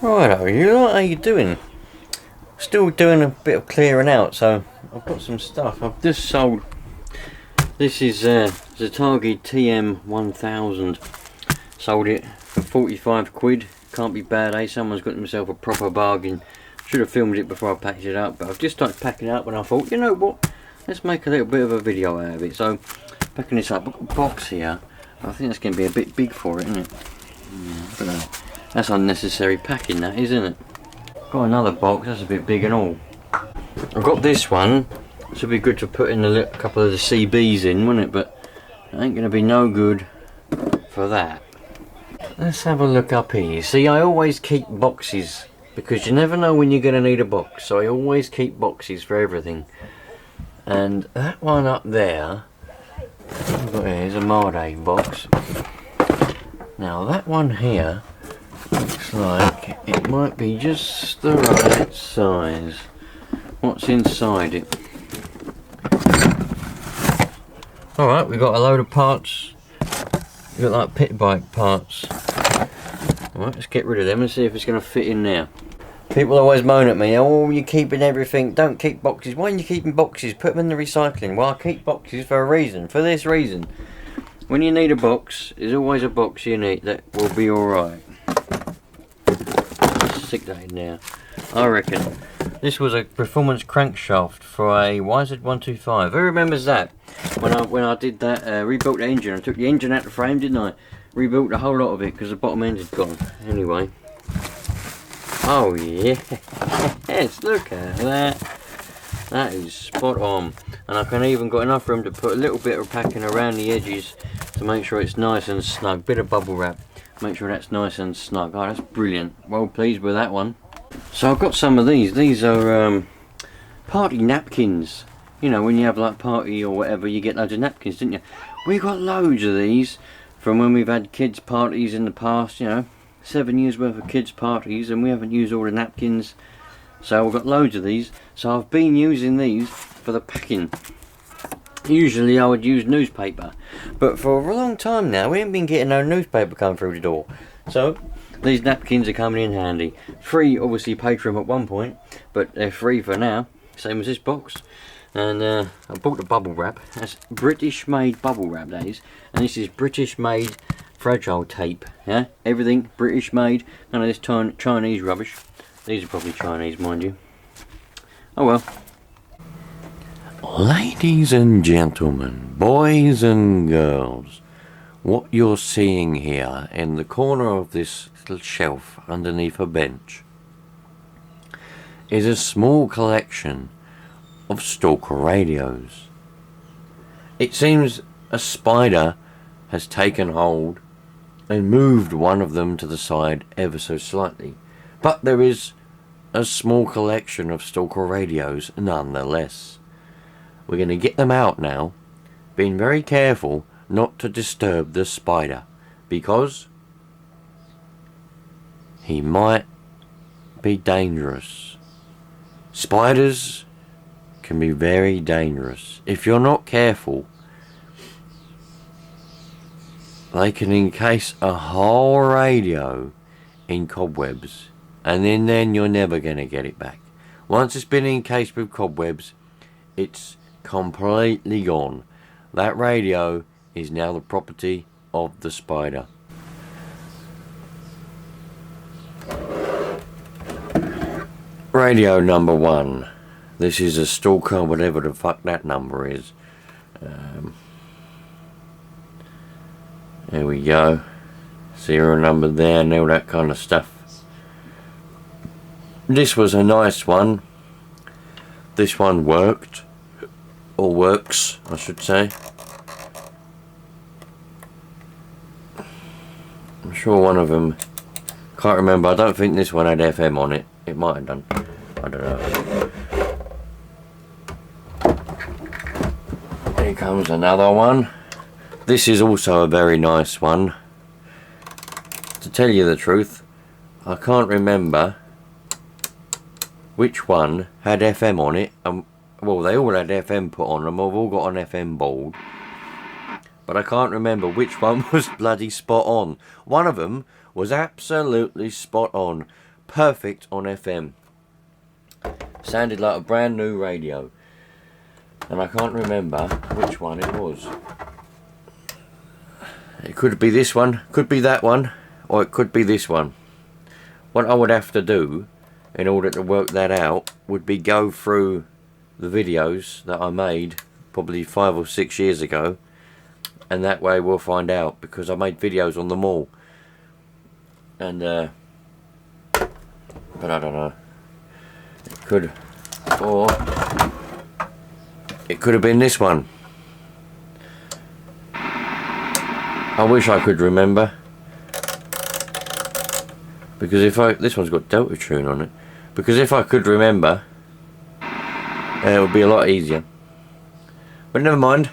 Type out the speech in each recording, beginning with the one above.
Righto, you lot, how you doing? Still doing a bit of clearing out, so I've got some stuff. I've just sold. This is the Target TM1000. Sold it for 45 quid. Can't be bad, eh? Someone's got themselves a proper bargain. Should have filmed it before I packed it up, but I've just started packing it up and I thought, you know what? Let's make a little bit of a video out of it. So, packing this up. I've got a box here. I think that's going to be a bit big for it, isn't it? Yeah, I don't know. That's unnecessary packing, that, isn't it? Got another box, that's a bit big and all. I've got this one. This would be good to put in a couple of the CBs in, wouldn't it? But it ain't going to be no good for that. Let's have a look up here. See, I always keep boxes because you never know when you're going to need a box. So I always keep boxes for everything. And that one up there, I've got here's a Marday box. Now that one here looks like it might be just the right size. What's inside it? Alright, we've got a load of parts. We've got like pit bike parts. Alright, let's get rid of them and see if it's going to fit in there. People always moan at me, oh, you're keeping everything, don't keep boxes. Why are you keeping boxes? Put them in the recycling. Well, I keep boxes for a reason, for this reason. When you need a box, there's always a box you need that will be alright. Stick that in there. I reckon. This was a performance crankshaft for a YZ125. Who remembers that? When I did that, rebuilt the engine. I took the engine out the frame, didn't I? Rebuilt the whole lot of it because the bottom end had gone. Anyway. Oh yeah. Yes, look at that. That is spot on. And I can even got enough room to put a little bit of packing around the edges to make sure it's nice and snug. Bit of bubble wrap. Make sure that's nice and snug. Oh, that's brilliant. Well pleased with that one. So I've got some of these. These are party napkins. You know, when you have like party or whatever, you get loads of napkins, didn't you? We got loads of these from when we've had kids parties in the past, you know. 7 years worth of kids parties and we haven't used all the napkins. So we've got loads of these. So I've been using these for the packing. Usually I would use newspaper. But for a long time now, we haven't been getting no newspaper coming through the door. So these napkins are coming in handy. Free, obviously paid for them at one point, but they're free for now. Same as this box. And I bought the bubble wrap. That's British made bubble wrap, that is. And this is British made fragile tape. Yeah, everything British made. None of this Chinese rubbish. These are probably Chinese, mind you. Oh well. Ladies and gentlemen, boys and girls, what you're seeing here in the corner of this little shelf underneath a bench is a small collection of Stalker radios. It seems a spider has taken hold and moved one of them to the side ever so slightly, but there is a small collection of Stalker radios nonetheless. We're going to get them out now, being very careful not to disturb the spider, because he might be dangerous. Spiders can be very dangerous. If you're not careful, they can encase a whole radio in cobwebs, and then you're never going to get it back. Once it's been encased with cobwebs, it's completely gone. That radio is now the property of the spider. Radio number 1. This is a Stalker, whatever the fuck that number is. There we go. Serial number there and all that kind of stuff. This was a nice one. This one worked. Or works, I should say. I'm sure one of them, can't remember, I don't think this one had FM on it. It might have done, I don't know. Here comes another one. This is also a very nice one. To tell you the truth, I can't remember which one had FM on it. Well, they all had FM put on them. I've all got an FM board. But I can't remember which one was bloody spot on. One of them was absolutely spot on. perfect on FM. Sounded like a brand new radio. And I can't remember which one it was. It could be this one, could be that one, or it could be this one. What I would have to do in order to work that out would be go through the videos that I made probably 5 or 6 years ago, and that way we'll find out, because I made videos on them all. And but I don't know, it could, or it could have been this one. I wish I could remember, because if this one's got Delta Tune on it, because if I could remember, it would be a lot easier. But never mind.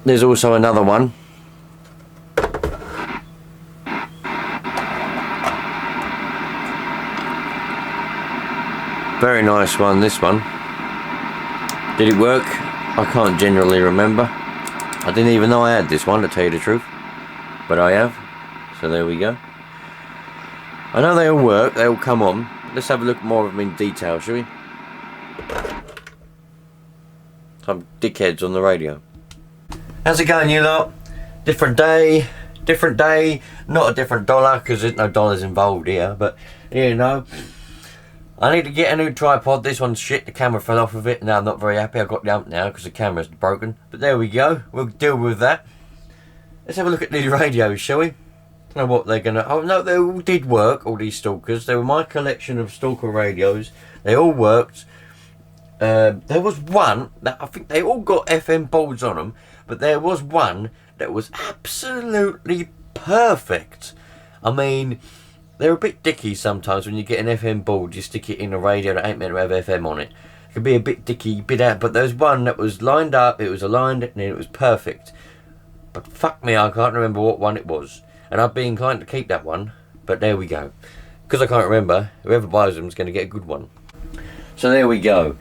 There's also another one. Very nice one, this one. Did it work? I can't generally remember. I didn't even know I had this one, to tell you the truth. But I have. So there we go. I know they all work, they all come on. Let's have a look more of them in detail, shall we? Some dickheads on the radio. How's it going, you lot? Different day, not a different dollar, because there's no dollars involved here, but you know. I need to get a new tripod. This one's shit, the camera fell off of it. Now I'm not very happy. I've got the ump now because the camera's broken. But there we go, we'll deal with that. Let's have a look at these radios, shall we? I don't know what they're gonna... Oh no, they all did work, all these Stalkers. They were my collection of Stalker radios. They all worked. There was one that I think they all got FM boards on them, but there was one that was absolutely perfect. I mean, they're a bit dicky sometimes when you get an FM board, you stick it in a radio that ain't meant to have FM on it. It can be a bit dicky, bit out, but there's one that was lined up, it was aligned, and it was perfect. But fuck me, I can't remember what one it was. And I'd be inclined to keep that one, but there we go. Because I can't remember, whoever buys them is going to get a good one. So there we go.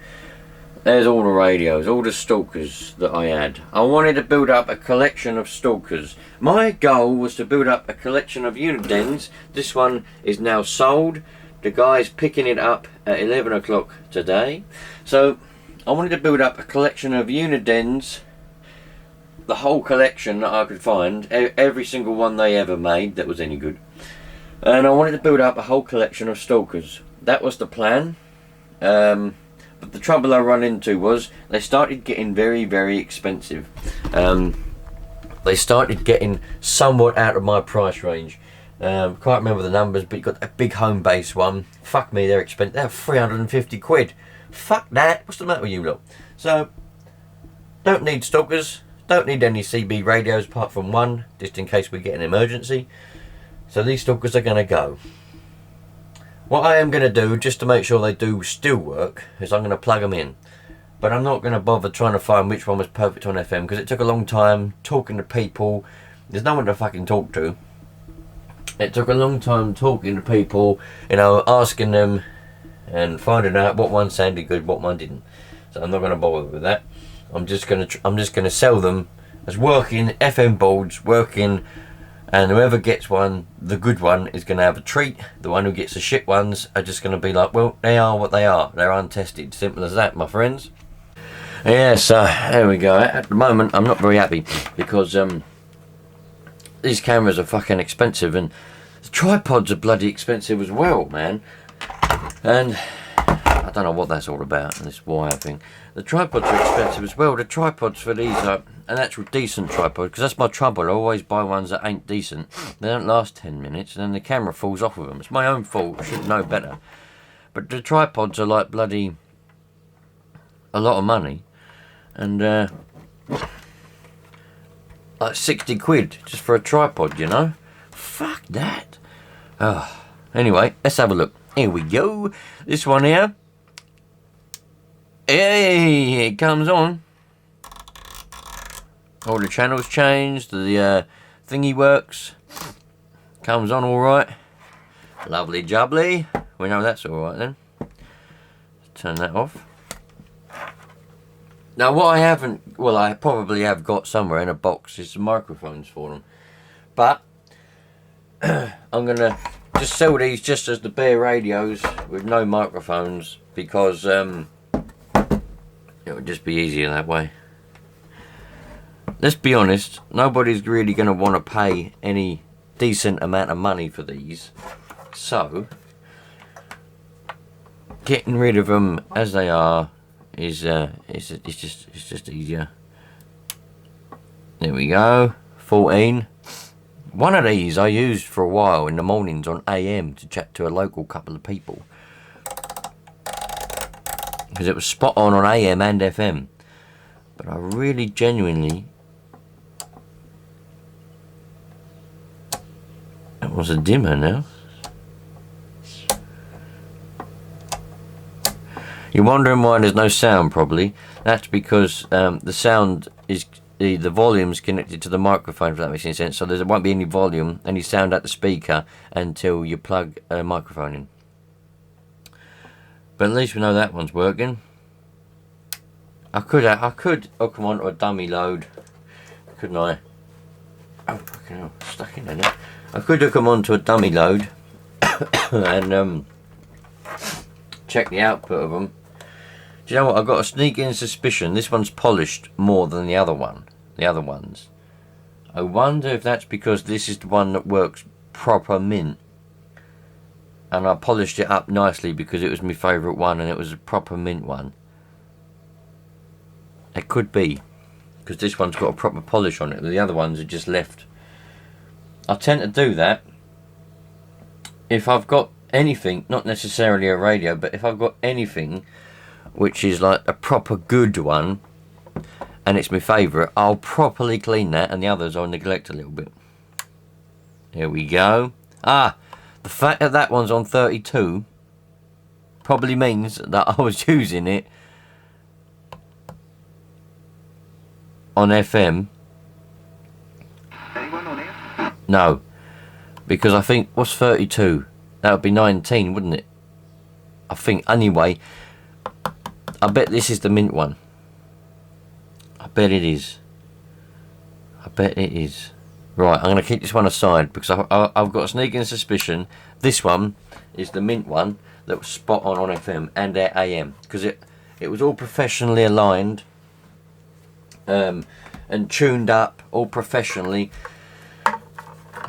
There's all the radios, all the Stalkers that I had. I wanted to build up a collection of Stalkers. My goal was to build up a collection of Unidens. This one is now sold. The guy's picking it up at 11 o'clock today. So I wanted to build up a collection of Unidens. The whole collection that I could find. Every single one they ever made that was any good. And I wanted to build up a whole collection of Stalkers. That was the plan. But the trouble I run into was they started getting very, very expensive. They started getting somewhat out of my price range. Can't remember the numbers, but you got a big home base one. Fuck me, they're expensive. They're 350 quid. Fuck that. What's the matter with you lot? So, don't need Stalkers. Don't need any CB radios apart from one, just in case we get an emergency. So these Stalkers are going to go. What I am going to do, just to make sure they do still work, is I'm going to plug them in. But I'm not going to bother trying to find which one was perfect on FM, because it took a long time talking to people. There's no one to fucking talk to. It took a long time talking to people, you know, asking them and finding out what one sounded good, what one didn't. So I'm not going to bother with that. I'm just going to sell them as working FM boards, working. And whoever gets one, the good one, is going to have a treat. The one who gets the shit ones are just going to be like, well, they are what they are. They're untested. Simple as that, my friends. Yeah, so there we go. At the moment, I'm not very happy because these cameras are fucking expensive, and the tripods are bloody expensive as well, man. And I don't know what that's all about, this wire thing. The tripods are expensive as well. The tripods for these are an actual decent tripod, because that's my trouble. I always buy ones that ain't decent. They don't last 10 minutes, and then the camera falls off of them. It's my own fault. I should know better. But the tripods are like bloody a lot of money, and like 60 quid just for a tripod, you know? Fuck that. Oh. Anyway, let's have a look. Here we go. This one here. Hey, it comes on. All the channels changed. The thingy works. Comes on alright. Lovely jubbly. We know that's alright then. Turn that off. Now what I haven't, well, I probably have got somewhere in a box is some microphones for them. But I'm gonna just sell these just as the bare radios with no microphones, because it would just be easier that way. Let's be honest, nobody's really going to want to pay any decent amount of money for these, so getting rid of them as they are is it's just easier. There we go. 14. One of these I used for a while in the mornings on AM to chat to a local couple of people, because it was spot on AM and FM. But I really genuinely, it was a dimmer now. You're wondering why there's no sound, probably. That's because the sound is, the volume's connected to the microphone, if that makes any sense. So there won't be any volume, any sound at the speaker until you plug a microphone in. But at least we know that one's working. I could hook them onto a dummy load, couldn't I? Oh, fucking hell, stuck in there. I could hook them onto a dummy load and check the output of them. Do you know what? I've got a sneaking suspicion this one's polished more than the other one. The other ones. I wonder if that's because this is the one that works proper mint, and I polished it up nicely because it was my favourite one and it was a proper mint one. It could be, because this one's got a proper polish on it. The other ones are just left. I tend to do that if I've got anything, not necessarily a radio, but if I've got anything which is like a proper good one and it's my favourite, I'll properly clean that, and the others I'll neglect a little bit. There we go. The fact that that one's on 32 probably means that I was using it on FM. Anyone on here? No, because I think, what's 32? That would be 19, wouldn't it? I think, anyway. I bet this is the mint one. I bet it is. I bet it is. Right, I'm going to keep this one aside because I've got a sneaking suspicion this one is the mint one that was spot on FM and at AM, because it was all professionally aligned and tuned up all professionally.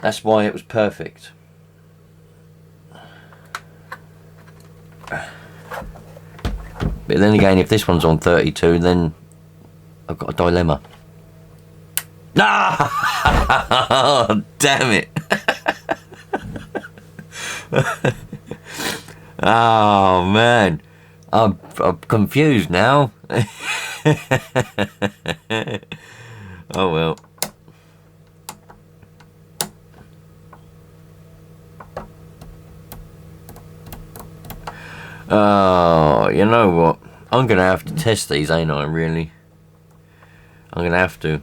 That's why it was perfect. But then again, if this one's on 32, then I've got a dilemma. Ah! Damn it! Oh man, I'm confused now. Oh well. Oh, you know what? I'm gonna have to test these, ain't I? Really? I'm gonna have to.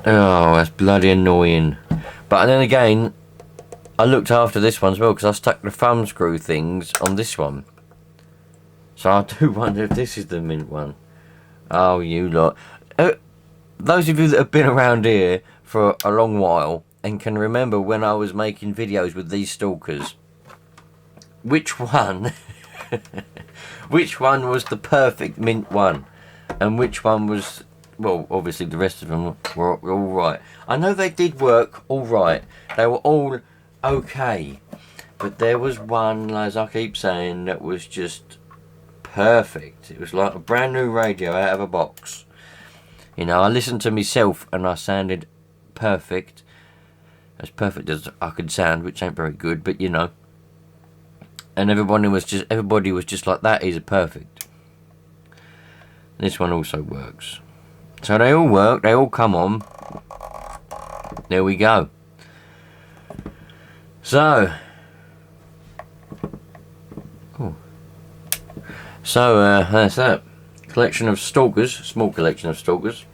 Oh, that's bloody annoying. But then again, I looked after this one as well because I stuck the thumb screw things on this one. So I do wonder if this is the mint one. Oh, you lot. Those of you that have been around here for a long while and can remember when I was making videos with these stalkers, which one which one was the perfect mint one and which one was, well, obviously the rest of them were all right. I know they did work all right, they were all okay, but there was one, as I keep saying, that was just perfect. It was like a brand new radio out of a box. You know, I listened to myself and I sounded perfect, as perfect as I could sound, which ain't very good, but you know. And everybody was just like, that is perfect. This one also works. So they all work, they all come on. There we go. So that's that. Collection of stalkers, small collection of stalkers.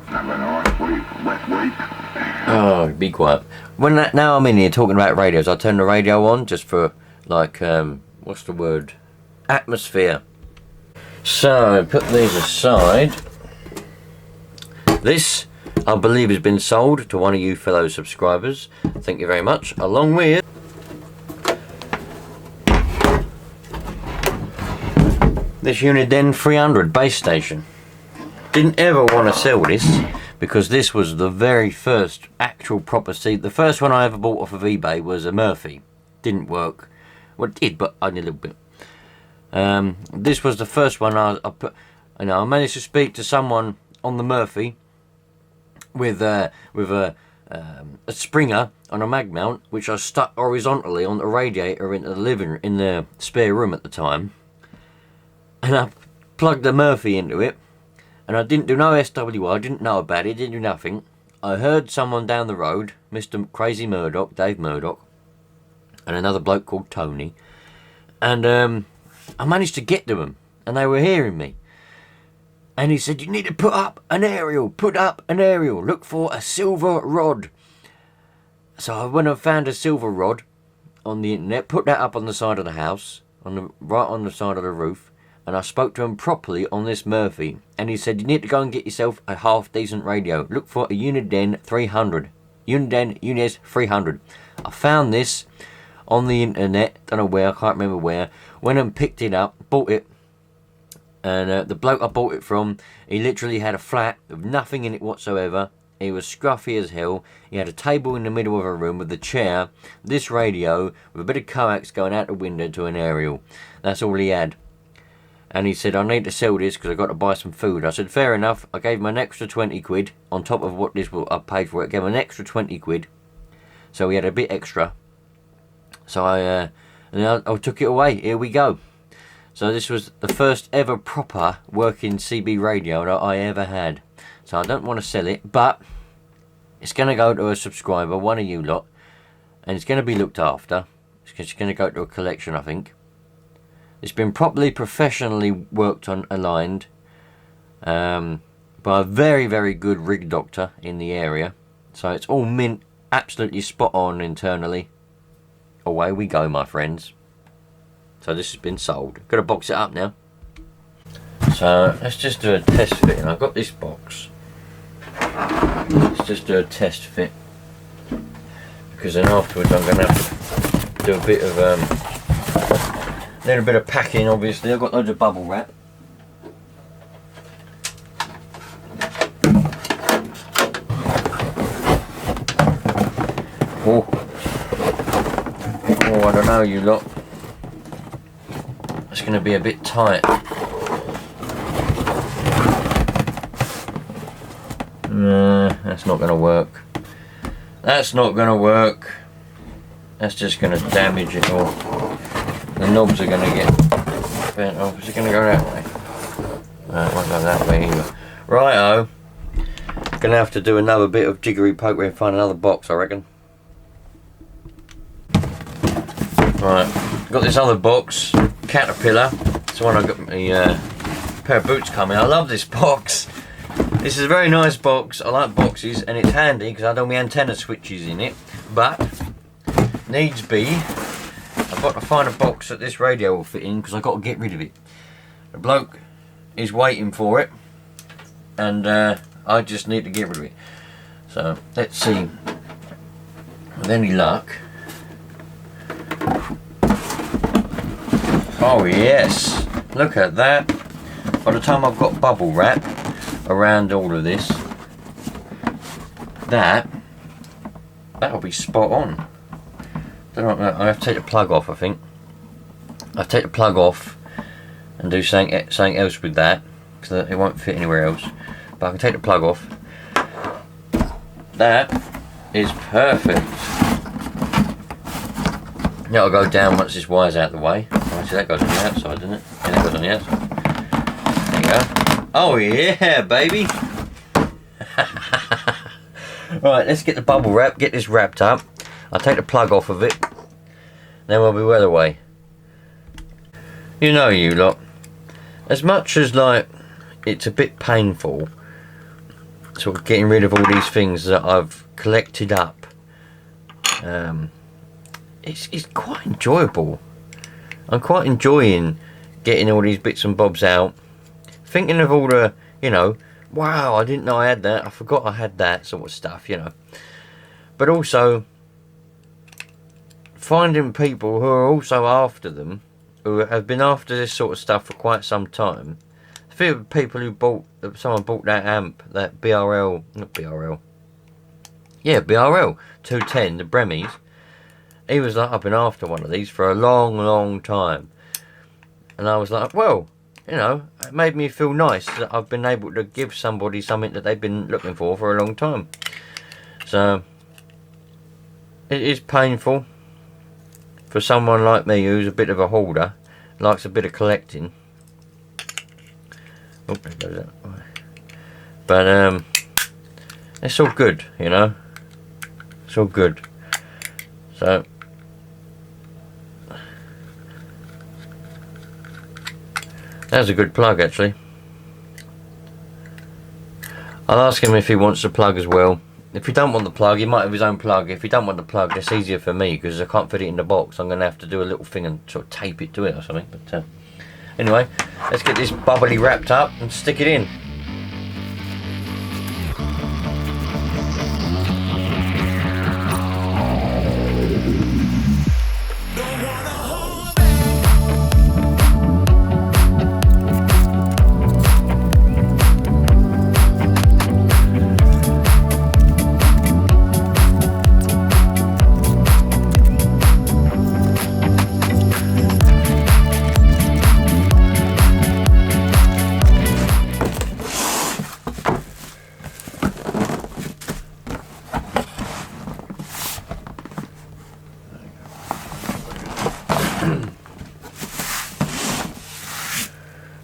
Have a nice week, wet week. Oh, be quiet. Now I'm in here talking about radios, I turn the radio on just for, like, what's the word? Atmosphere. So, put these aside. This, I believe, has been sold to one of you fellow subscribers. Thank you very much. Along with this Uniden 300 base station. Didn't ever want to sell this because this was the very first actual proper seed. The first one I ever bought off of eBay was a Murphy. Didn't work. Well, it did, but only a little bit. This was the first one I put. You know, I managed to speak to someone on the Murphy with a Springer on a mag mount, which I stuck horizontally on the radiator in the spare room at the time, and I plugged the Murphy into it, and I didn't do no SWR, I didn't know about it, didn't do nothing. I heard someone down the road, Mr. Crazy Murdoch, Dave Murdoch, and another bloke called Tony, and I managed to get to them, and they were hearing me. And he said, you need to put up an aerial, look for a silver rod. So I went and found a silver rod on the internet, put that up on the side of the house, right on the side of the roof, and I spoke to him properly on this Murphy, and he said, you need to go and get yourself a half decent radio. Look for a Uniden 300. Uniden Unis 300. I found this on the internet, don't know where, I can't remember where, went and picked it up, bought it, and the bloke I bought it from, he literally had a flat with nothing in it whatsoever. He was scruffy as hell. He had a table in the middle of a room with a chair, this radio, with a bit of coax going out the window to an aerial. That's all he had. And he said, I need to sell this because I've got to buy some food. I said, fair enough. I gave him an extra 20 quid on top of what this I paid for it. I gave him an extra 20 quid. So he had a bit extra. So I took it away. Here we go. So this was the first ever proper working CB radio that I ever had. So I don't want to sell it, but it's going to go to a subscriber, one of you lot, and it's going to be looked after. It's going to go to a collection, I think. It's been properly professionally worked on, aligned, by a very, very good rig doctor in the area. So it's all mint, absolutely spot on internally. Away we go, my friends. So this has been sold. Got to box it up now. So let's just do a test fit. I've got this box. Let's just do a test fit, because then afterwards I'm going to have to do a bit of little bit of packing. Obviously, I've got loads of bubble wrap. Oh, I don't know, you lot. It's going to be a bit tight. Nah, that's not going to work. That's not going to work. That's just going to damage it all. The knobs are going to get bent off. Is it going to go that way? No, it won't go that way either. Righto. Going to have to do another bit of jiggery pokery and find another box, I reckon. Right, got this other box, Caterpillar. It's the one I got my pair of boots coming. I love this box. This is a very nice box. I like boxes, and it's handy because I don't have my antenna switches in it. But needs be, I've got to find a box that this radio will fit in because I've got to get rid of it. The bloke is waiting for it, and I just need to get rid of it. So let's see. With any luck. Oh yes, look at that. By the time I've got bubble wrap around all of this, that'll be spot on. I have to take the plug off, I think. I'll take the plug off and do something else with that, because it won't fit anywhere else. But I can take the plug off. That is perfect. Now I'll go down once this wire's out of the way. Oh, see, that goes on the outside, doesn't it? Yeah, that goes on the outside. There you go. Oh yeah, baby. Right, let's get the bubble wrap, get this wrapped up. I'll take the plug off of it. Then we'll be well away. You know, you lot, as much as like it's a bit painful sort of getting rid of all these things that I've collected up, it's quite enjoyable. I'm quite enjoying getting all these bits and bobs out, thinking of all the, you know, wow, I didn't know I had that. I forgot I had that sort of stuff, you know. But also finding people who are also after them, who have been after this sort of stuff for quite some time. A few people who someone bought that amp, that BRL, not BRL, yeah, BRL 210, the Bremies. He was like, I've been after one of these for a long, long time. And I was like, well, you know, it made me feel nice that I've been able to give somebody something that they've been looking for a long time. So, it is painful for someone like me who's a bit of a hoarder, likes a bit of collecting. Oh, there goes that. But, it's all good, you know. It's all good. So, that was a good plug, actually. I'll ask him if he wants the plug as well. If he don't want the plug, he might have his own plug. If he don't want the plug, that's easier for me because I can't fit it in the box. I'm going to have to do a little thing and sort of tape it to it or something. But anyway, let's get this bubbly wrapped up and stick it in.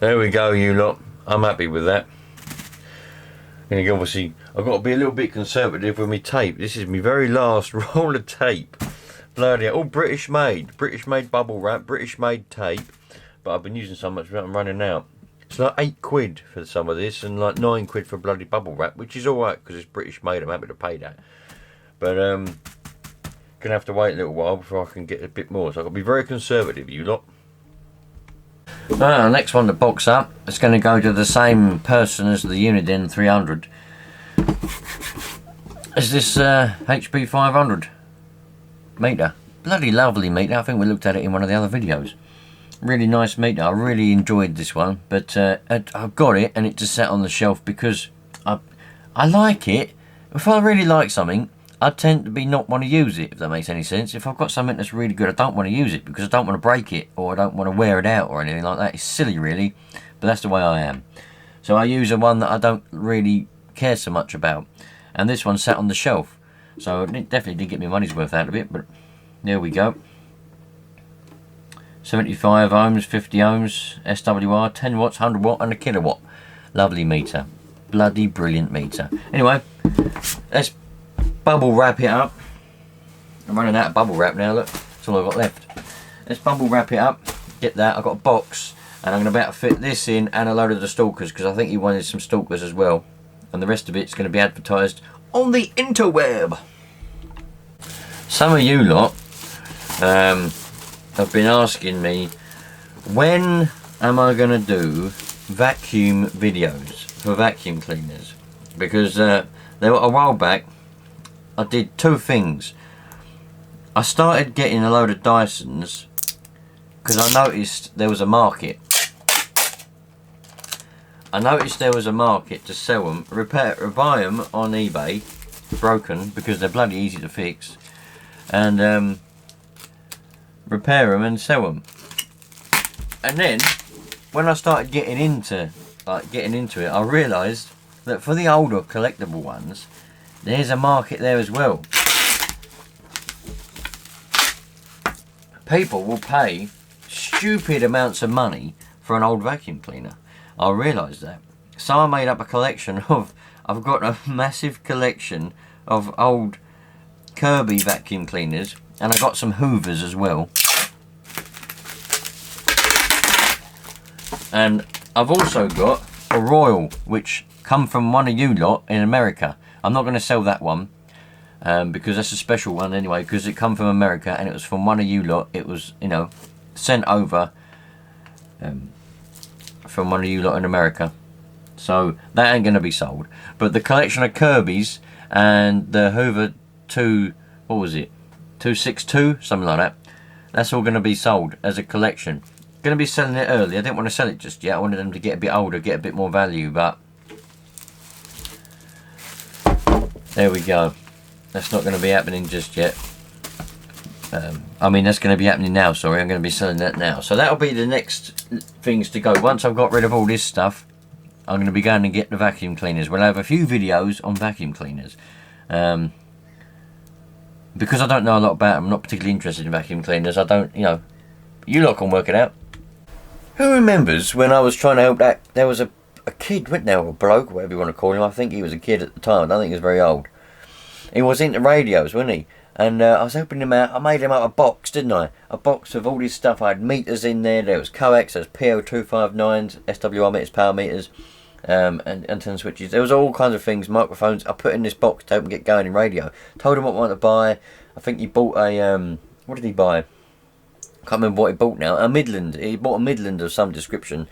There we go, you lot. I'm happy with that. And obviously, I've got to be a little bit conservative with my tape. This is my very last roll of tape. Bloody hell. All British made. British made bubble wrap, British made tape. But I've been using so much that I'm running out. It's like £8 for some of this and like £9 for bloody bubble wrap, which is alright because it's British made. I'm happy to pay that. But, gonna have to wait a little while before I can get a bit more. So I've got to be very conservative, you lot. Next one to box up, it's going to go to the same person as the Uniden 300. Is this HP 500 meter. Bloody lovely meter. I think we looked at it in one of the other videos. Really nice meter. I really enjoyed this one, but I've got it and it just sat on the shelf because I like it. If I really like something, I tend to not want to use it, if that makes any sense. If I've got something that's really good, I don't want to use it because I don't want to break it or I don't want to wear it out or anything like that. It's silly, really, but that's the way I am. So I use a one that I don't really care so much about, and this one sat on the shelf. So it definitely did get me money's worth out of it, but there we go. 75 ohms, 50 ohms, SWR, 10 watts, 100 watt and a kilowatt. Lovely meter. Bloody brilliant meter. Anyway, let's bubble wrap it up. I'm running out of bubble wrap now, look. That's all I've got left. Let's bubble wrap it up. Get that. I've got a box and I'm going to about fit this in and a load of the Stalkers because I think he wanted some Stalkers as well. And the rest of it's going to be advertised on the interweb. Some of you lot have been asking me, when am I going to do vacuum videos for vacuum cleaners? Because there were a while back I did two things. I started getting a load of Dysons because I noticed there was a market. I noticed there was a market to sell them, buy them on eBay, broken, because they're bloody easy to fix, and repair them and sell them. And then when I started getting into it, I realised that for the older collectible ones, there's a market there as well. People will pay stupid amounts of money for an old vacuum cleaner. I realised that. So I made up a collection of, I've got a massive collection of old Kirby vacuum cleaners, and I got some Hoovers as well. And I've also got a Royal, which come from one of you lot in America. I'm not going to sell that one because that's a special one anyway, because it come from America and it was from one of you lot. It was, you know, sent over from one of you lot in America. So that ain't going to be sold. But the collection of Kirby's and the Hoover 2, what was it? 262, something like that. That's all going to be sold as a collection. Going to be selling it early. I didn't want to sell it just yet. I wanted them to get a bit older, get a bit more value, but there we go. That's not going to be happening just yet. I mean, that's going to be happening now, sorry. I'm going to be selling that now. So that'll be the next things to go. Once I've got rid of all this stuff, I'm going to be going and get the vacuum cleaners. We'll have a few videos on vacuum cleaners. Because I don't know a lot about them, I'm not particularly interested in vacuum cleaners. I don't, you know, you lot can work it out. Who remembers when I was trying to help that, there was a kid, wasn't there, or a bloke, whatever you want to call him. I think he was a kid at the time. I don't think he was very old. He was into radios, wasn't he? And I was helping him out. I made him out a box, didn't I? A box of all this stuff. I had meters in there. There was coax, there was PO259s, SWR meters, power meters, and antenna switches. There was all kinds of things, microphones. I put in this box to help him get going in radio. Told him what I wanted to buy. I think he bought a, what did he buy? Can't remember what he bought now. A Midland. He bought a Midland of some description.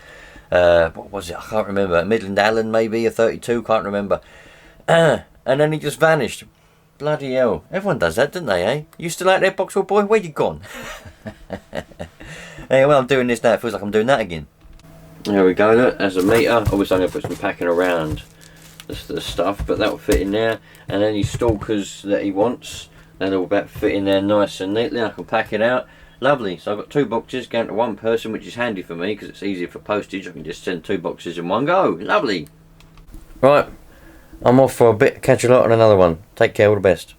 What was it? I can't remember. A Midland Allen, maybe, a 32, can't remember. And then he just vanished. Bloody hell. Everyone does that, don't they, eh? You still out there, Boxall boy? Where you gone? Anyway, I'm doing this now. It feels like I'm doing that again. There we go, look. There's a meter. Obviously, I'm going to put some packing around the stuff, but that'll fit in there. And any stalkers that he wants, that'll about fit in there nice and neatly. I can pack it out. Lovely. So I've got 2 boxes going to one person, which is handy for me because it's easier for postage. I can just send 2 boxes in one go. Lovely. Right. I'm off for a bit. Catch you lot on another one. Take care. All the best.